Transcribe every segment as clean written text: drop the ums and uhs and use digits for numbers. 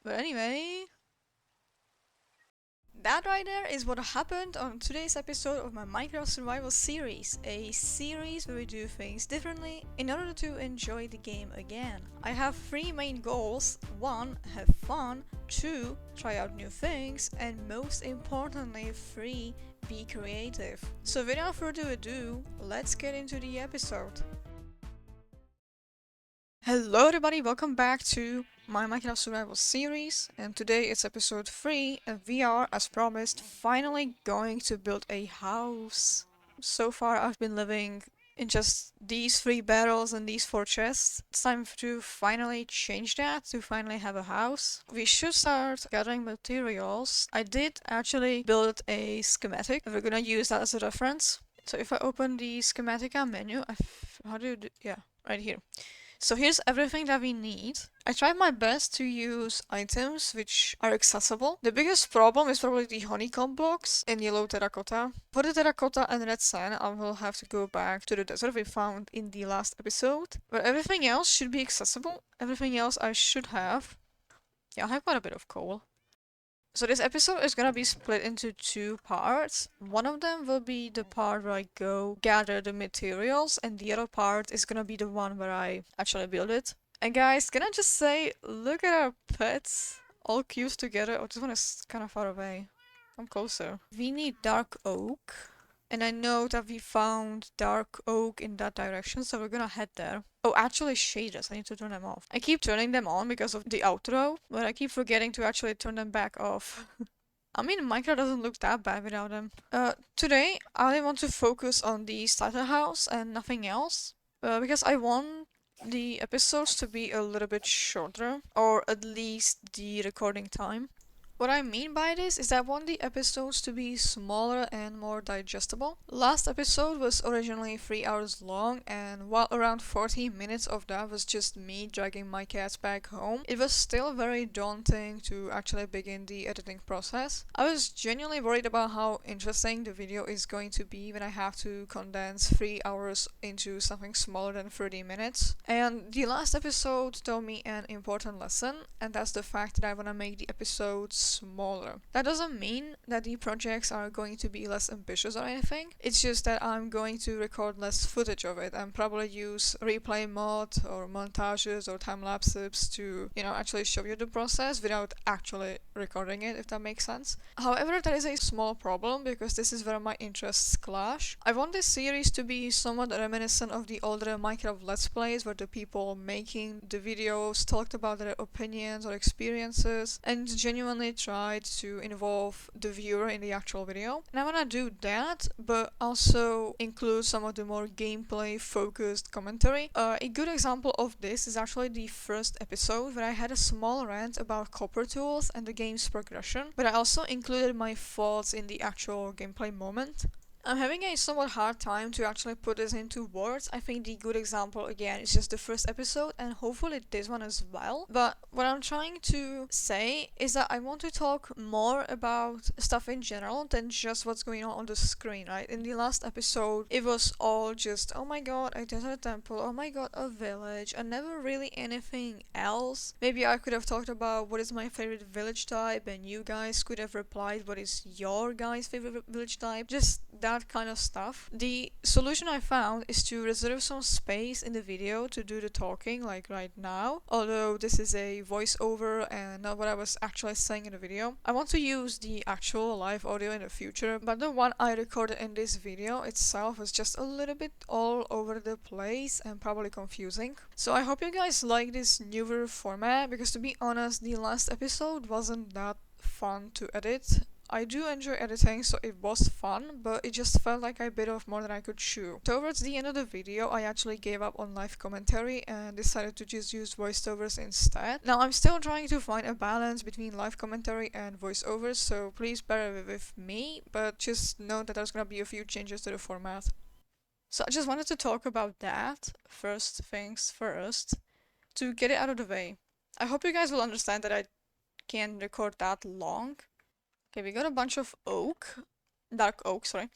But anyway, that right there is what happened on today's episode of my Minecraft survival series. A series where we do things differently in order to enjoy the game again. I have three main goals. 1. Have fun. 2. Try out new things. And most importantly, 3. Be creative. So without further ado, let's get into the episode. Hello everybody, welcome back to my Minecraft Survival series, and today it's episode 3 and we are, as promised, finally going to build a house. So far I've been living in just these 3 barrels and these 4 chests. It's time to finally change that, to finally have a house. We should start gathering materials. I did actually build a schematic and we're gonna use that as a reference. So if I open the schematica menu, how do you do, yeah, right here. So here's everything that we need. I tried my best to use items which are accessible. The biggest problem is probably the honeycomb blocks in yellow terracotta. For the terracotta and red sand, I will have to go back to the desert we found in the last episode. But everything else should be accessible. Everything else I should have. Yeah, I have quite a bit of coal. So this episode is gonna be split into 2 parts. One of them will be the part where I go gather the materials, and the other part is gonna be the one where I actually build it. And guys, can I just say, look at our pets all cute together. Oh, this one is kind of far away. Come closer. We need dark oak. And I know that we found dark oak in that direction, so we're gonna head there. Oh, actually shaders, I need to turn them off. I keep turning them on because of the outro, but I keep forgetting to actually turn them back off. I mean, Minecraft doesn't look that bad without them. Today, I want to focus on the starter house and nothing else. Because I want the episodes to be a little bit shorter, or at least the recording time. What I mean by this is that I want the episodes to be smaller and more digestible. Last episode was originally 3 hours long, and while around 40 minutes of that was just me dragging my cats back home, it was still very daunting to actually begin the editing process. I was genuinely worried about how interesting the video is going to be when I have to condense 3 hours into something smaller than 30 minutes. And the last episode taught me an important lesson, and that's the fact that I want to make the episodes smaller. That doesn't mean that the projects are going to be less ambitious or anything. It's just that I'm going to record less footage of it and probably use replay mod or montages or time lapses to, actually show you the process without actually recording it, if that makes sense. However, there is a small problem because this is where my interests clash. I want this series to be somewhat reminiscent of the older Minecraft Let's Plays where the people making the videos talked about their opinions or experiences and genuinely tried to involve the viewer in the actual video. And I wanna do that, but also include some of the more gameplay focused commentary. A good example of this is actually the first episode where I had a small rant about copper tools and the game's progression, but I also included my thoughts in the actual gameplay moment. I'm having a somewhat hard time to actually put this into words. I think the good example again is just the first episode and hopefully this one as well. But what I'm trying to say is that I want to talk more about stuff in general than just what's going on the screen, right? In the last episode, it was all just, oh my god, a desert temple, oh my god, a village, and never really anything else. Maybe I could have talked about what is my favorite village type and you guys could have replied what is your guys' favorite village type. Just that kind of stuff. The solution I found is to reserve some space in the video to do the talking, like right now. Although this is a voiceover and not what I was actually saying in the video. I want to use the actual live audio in the future, but the one I recorded in this video itself was just a little bit all over the place and probably confusing. So I hope you guys like this newer format because to be honest, the last episode wasn't that fun to edit. I do enjoy editing, so it was fun, but it just felt like I bit off more than I could chew. Towards the end of the video, I actually gave up on live commentary and decided to just use voiceovers instead. Now, I'm still trying to find a balance between live commentary and voiceovers, so please bear with me, but just know that there's gonna be a few changes to the format. So I just wanted to talk about that, first things first, to get it out of the way. I hope you guys will understand that I can't record that long. Okay, we got a bunch of dark oak, sorry,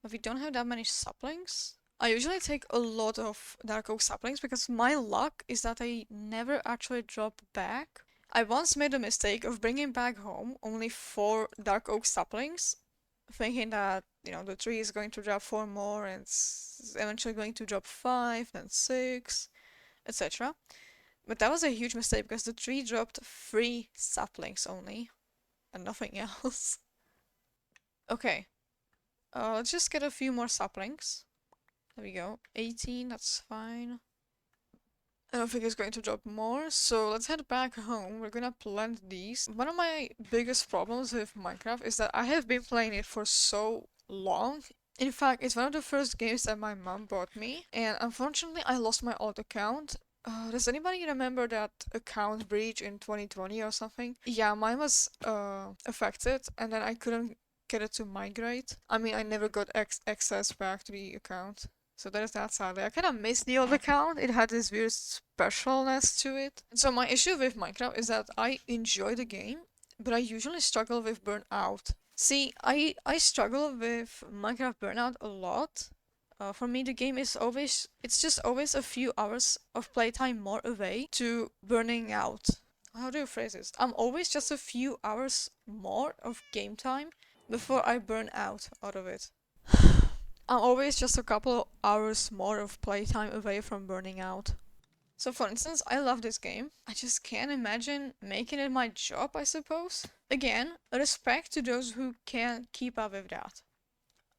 but we don't have that many saplings. I usually take a lot of dark oak saplings because my luck is that they never actually drop back. I once made a mistake of bringing back home only 4 dark oak saplings, thinking that, the tree is going to drop 4 more and it's eventually going to drop 5, then 6, etc. But that was a huge mistake because the tree dropped 3 saplings only and nothing else. Okay, let's just get a few more saplings. There we go. 18, that's fine. I don't think it's going to drop more, so let's head back home. We're gonna plant these. One of my biggest problems with Minecraft is that I have been playing it for so long. In fact, it's one of the first games that my mom bought me, and unfortunately I lost my old account. Does anybody remember that account breach in 2020 or something? Yeah, mine was affected, and then I couldn't get it to migrate. I mean, I never got access back to the account. So there's that sadly. I kind of miss the old account. It had this weird specialness to it. And so my issue with Minecraft is that I enjoy the game, but I usually struggle with burnout. See, I struggle with Minecraft burnout a lot. For me, the game is it's just always a few hours of playtime more away to burning out. How do you phrase this? I'm always just a few hours more of game time before I burn out of it. I'm always just a couple of hours more of playtime away from burning out. So for instance, I love this game. I just can't imagine making it my job, I suppose. Again, respect to those who can keep up with that.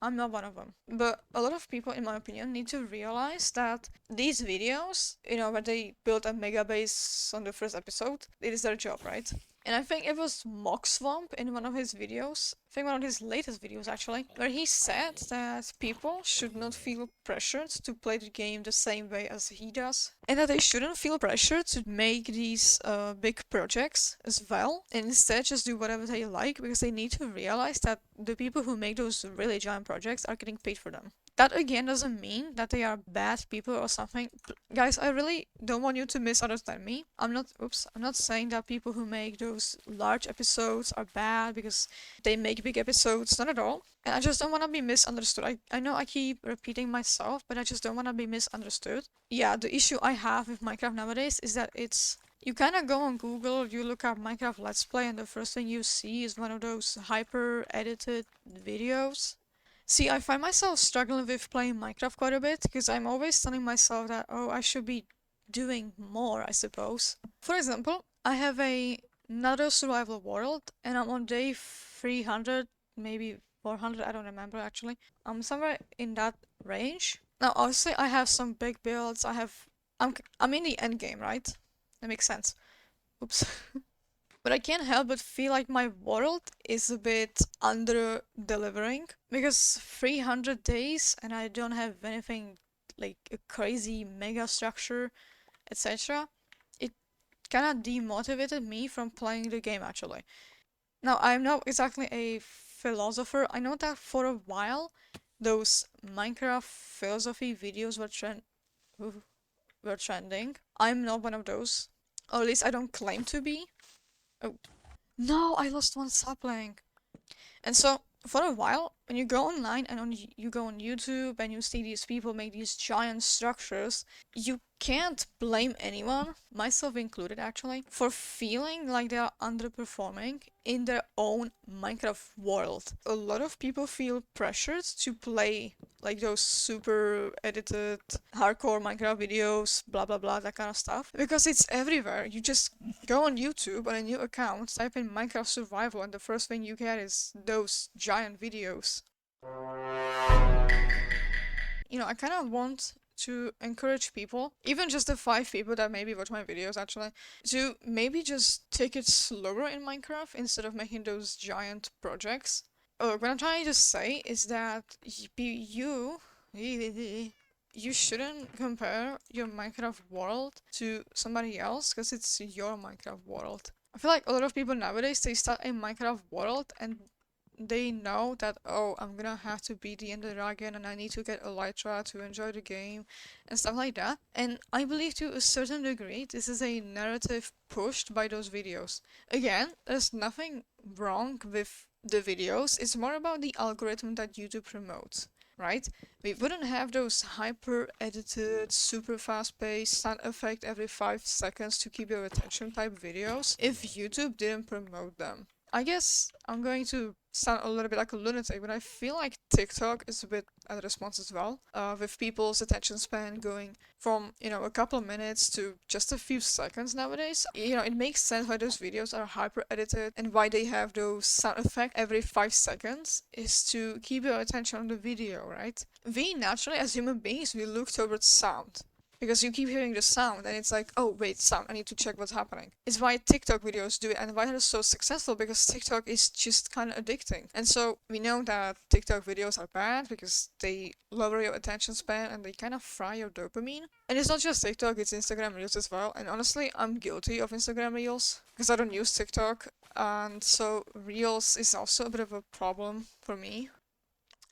I'm not one of them. But a lot of people, in my opinion, need to realize that these videos, where they build a mega base on the first episode, it is their job, right? And I think it was Mock Swamp in one of his videos, I think one of his latest videos actually, where he said that people should not feel pressured to play the game the same way as he does, and that they shouldn't feel pressured to make these big projects as well, and instead just do whatever they like, because they need to realize that the people who make those really giant projects are getting paid for them. That again doesn't mean that they are bad people or something. Guys, I really don't want you to misunderstand me. I'm not saying that people who make those large episodes are bad because they make big episodes, not at all. And I just don't want to be misunderstood. I know I keep repeating myself, but I just don't want to be misunderstood. Yeah, the issue I have with Minecraft nowadays is that you kind of go on Google, you look up Minecraft Let's Play, and the first thing you see is one of those hyper edited videos. See, I find myself struggling with playing Minecraft quite a bit because I'm always telling myself that, oh, I should be doing more, I suppose. For example, I have another survival world and I'm on day 300, maybe 400, I don't remember actually. I'm somewhere in that range. Now, obviously, I have some big builds. I'm in the end game, right? That makes sense. Oops. But I can't help but feel like my world is a bit under delivering because 300 days and I don't have anything like a crazy mega structure, etc. It kind of demotivated me from playing the game actually. Now, I'm not exactly a philosopher. I know that for a while those Minecraft philosophy videos were trending. I'm not one of those. Or at least I don't claim to be. Oh. No, I lost one sapling. And so, for a while, when you go online and you go on YouTube and you see these people make these giant structures, you can't blame anyone, myself included actually, for feeling like they are underperforming in their own Minecraft world. A lot of people feel pressured to play like those super edited hardcore Minecraft videos, blah blah blah, that kind of stuff, because it's everywhere. You just go on YouTube on a new account, type in Minecraft survival, and the first thing you get is those giant videos. I kind of want to encourage people, even just the 5 people that maybe watch my videos actually, to maybe just take it slower in Minecraft instead of making those giant projects. What I'm trying to say is that you shouldn't compare your Minecraft world to somebody else because it's your Minecraft world. I feel like a lot of people nowadays, they start a Minecraft world and they know that, oh, I'm gonna have to beat the Ender Dragon and I need to get Elytra to enjoy the game and stuff like that. And I believe to a certain degree this is a narrative pushed by those videos. Again, there's nothing wrong with the videos, it's more about the algorithm that YouTube promotes. right? We wouldn't have those hyper edited, super fast paced sound effect every 5 seconds to keep your attention type videos if YouTube didn't promote them. I guess I'm going to sound a little bit like a lunatic, but I feel like TikTok is a bit at a response as well, with people's attention span going from, a couple of minutes to just a few seconds nowadays. It makes sense why those videos are hyper edited and why they have those sound effects every 5 seconds is to keep your attention on the video, right? We naturally, as human beings, we look towards sound. Because you keep hearing the sound and it's like, oh wait, sound, I need to check what's happening. It's why TikTok videos do it and why they're so successful, because TikTok is just kind of addicting. And so we know that TikTok videos are bad because they lower your attention span and they kind of fry your dopamine. And it's not just TikTok, it's Instagram Reels as well. And honestly, I'm guilty of Instagram Reels because I don't use TikTok. And so Reels is also a bit of a problem for me.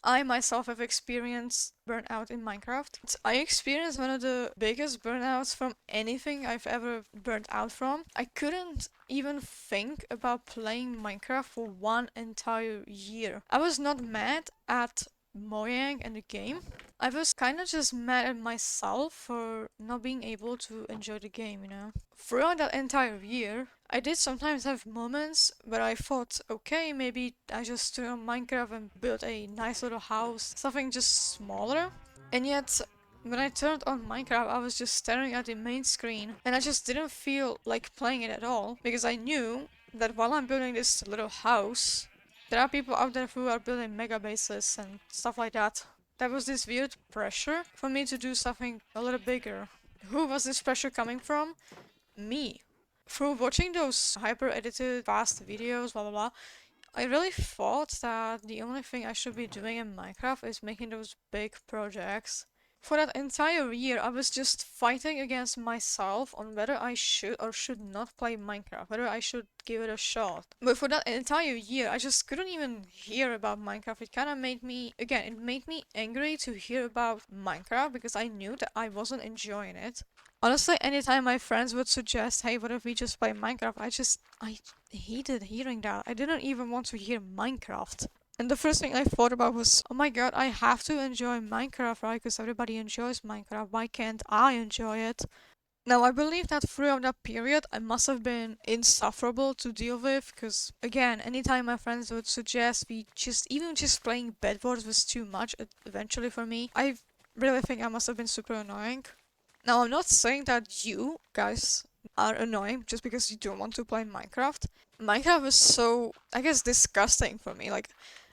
I myself have experienced burnout in Minecraft. I experienced one of the biggest burnouts from anything I've ever burnt out from. I couldn't even think about playing Minecraft for one entire year. I was not mad at Mojang and the game. I was kind of just mad at myself for not being able to enjoy the game. Throughout that entire year, I did sometimes have moments where I thought, okay, maybe I just turn on Minecraft and build a nice little house, something just smaller. And yet, when I turned on Minecraft, I was just staring at the main screen and I just didn't feel like playing it at all because I knew that while I'm building this little house, there are people out there who are building mega bases and stuff like that. There was this weird pressure for me to do something a little bigger. Who was this pressure coming from? Me. Through watching those hyper edited fast videos, blah blah blah, I really thought that the only thing I should be doing in Minecraft is making those big projects. For that entire year, I was just fighting against myself on whether I should or should not play Minecraft, whether I should give it a shot. But for that entire year, I just couldn't even hear about Minecraft. It kind of made me, again, it made me angry to hear about Minecraft because I knew that I wasn't enjoying it. Honestly, anytime my friends would suggest, hey, what if we just play Minecraft, I hated hearing that. I didn't even want to hear Minecraft. And the first thing I thought about was, oh my god, I have to enjoy Minecraft, right? Because everybody enjoys Minecraft. Why can't I enjoy it? Now, I believe that throughout that period, I must have been insufferable to deal with. Because, again, anytime my friends would suggest even just playing Bed Wars was too much eventually for me. I really think I must have been super annoying. Now, I'm not saying that you guys are annoying just because you don't want to play Minecraft. Minecraft is so, I guess, disgusting for me. Like,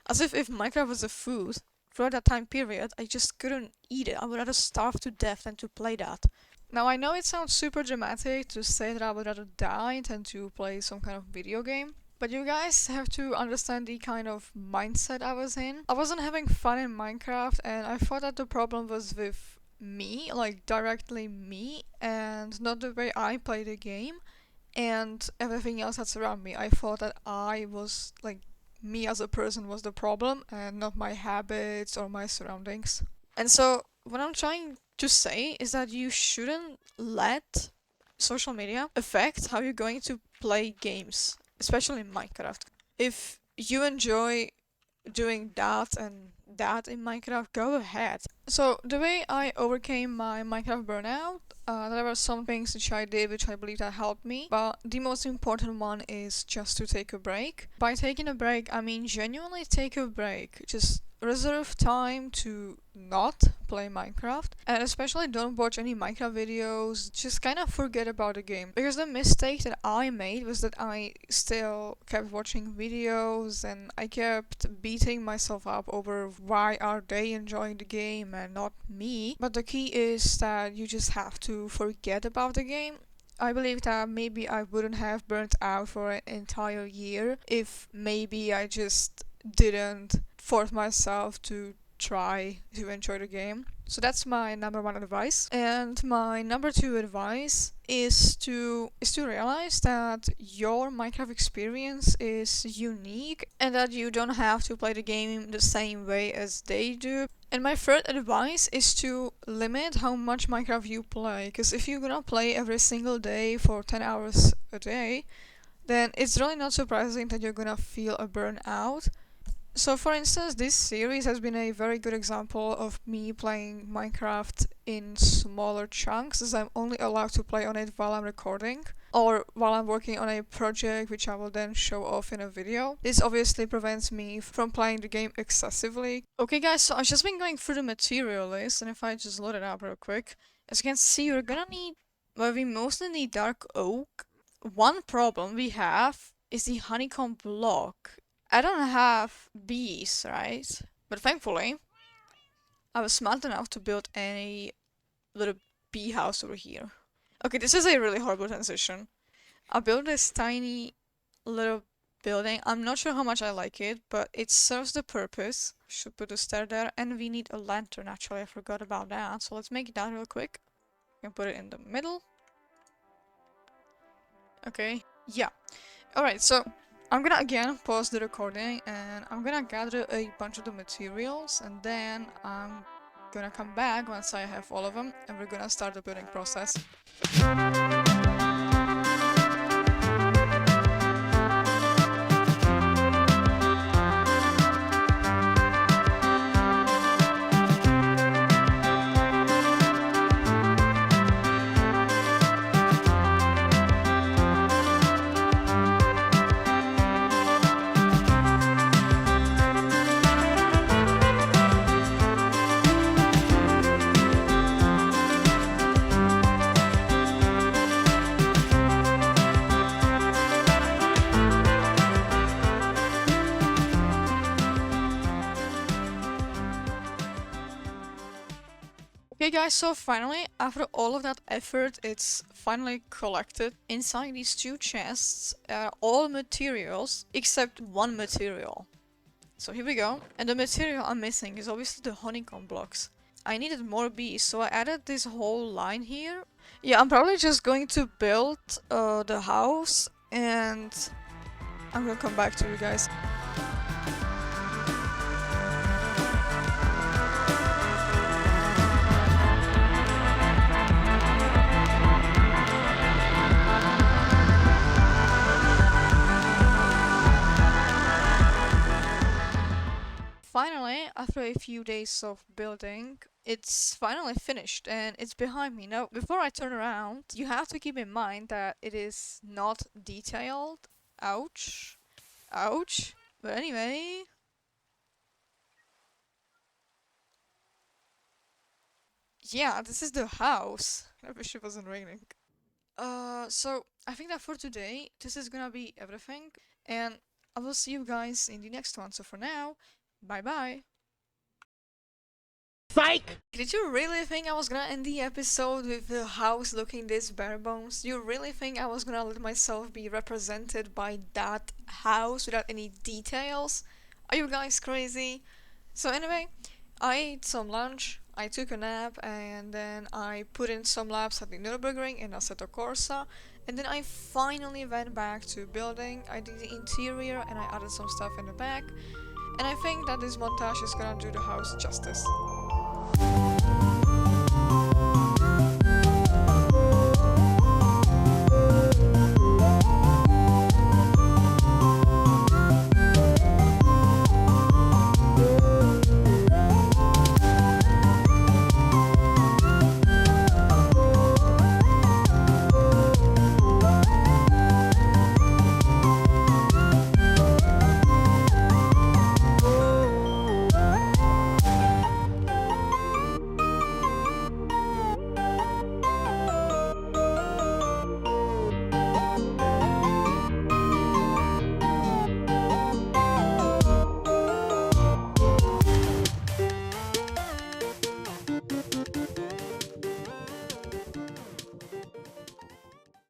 as if Minecraft was a food. Throughout that time period, I just couldn't eat it. I would rather starve to death than to play that. Now, I know it sounds super dramatic to say that I would rather die than to play some kind of video game. But you guys have to understand the kind of mindset I was in. I wasn't having fun in Minecraft, and I thought that the problem was with me, like directly me, and not the way I play the game, and everything else that's around me. I thought that I was like me as a person was the problem and not my habits or my surroundings. And so, what I'm trying to say is that you shouldn't let social media affect how you're going to play games, especially in Minecraft. If you enjoy doing that and that in Minecraft, go ahead. So the way I overcame my Minecraft burnout, there were some things which I did which I believe that helped me, but the most important one is just to take a break. By taking a break, I mean genuinely take a break. Just reserve time to not play Minecraft, and especially don't watch any Minecraft videos. Just kind of forget about the game, because the mistake that I made was that I still kept watching videos and I kept beating myself up over why are they enjoying the game and not me. But the key is that you just have to forget about the game. I believe that maybe I wouldn't have burnt out for an entire year if maybe I just didn't force myself to try to enjoy the game. So that's my number one advice. And my number two advice is to realize that your Minecraft experience is unique and that you don't have to play the game the same way as they do. And my third advice is to limit how much Minecraft you play, because if you're gonna play every single day for 10 hours a day, then it's really not surprising that you're gonna feel a burnout. So for instance, this series has been a very good example of me playing Minecraft in smaller chunks, as I'm only allowed to play on it while I'm recording or while I'm working on a project which I will then show off in a video. This obviously prevents me from playing the game excessively. Okay guys, so I've just been going through the material list, and if I just load it up real quick, as you can see, we're gonna need, well, we mostly need dark oak. One problem we have is the honeycomb block. I don't have bees, right? But thankfully, I was smart enough to build a little bee house over here. Okay, this is a really horrible transition. I built this tiny little building. I'm not sure how much I like it, but it serves the purpose. Should put a stair there, and we need a lantern, actually. I forgot about that. So let's make that real quick. We can put it in the middle. Okay, yeah. Alright, so I'm gonna again pause the recording, and I'm gonna gather a bunch of the materials, and then I'm gonna come back once I have all of them, and we're gonna start the building process. Okay guys, so finally, after all of that effort, it's finally collected. Inside these two chests are all materials except one material. So here we go. And the material I'm missing is obviously the honeycomb blocks. I needed more bees, so I added this whole line here. Yeah, I'm probably just going to build the house, and I'm gonna come back to you guys. Finally, after a few days of building, it's finally finished and it's behind me. Now, before I turn around, you have to keep in mind that it is not detailed. Ouch. Ouch. But anyway... Yeah, this is the house. I wish it wasn't raining. So I think that for today, this is gonna be everything. And I will see you guys in the next one. So for now, bye bye. Psych! Did you really think I was gonna end the episode with the house looking this bare bones? Do you really think I was gonna let myself be represented by that house without any details? Are you guys crazy? So anyway, I ate some lunch, I took a nap, and then I put in some laps at the Nürburgring in Assetto Corsa, and then I finally went back to building. I did the interior and I added some stuff in the back, and I think that this montage is gonna do the house justice.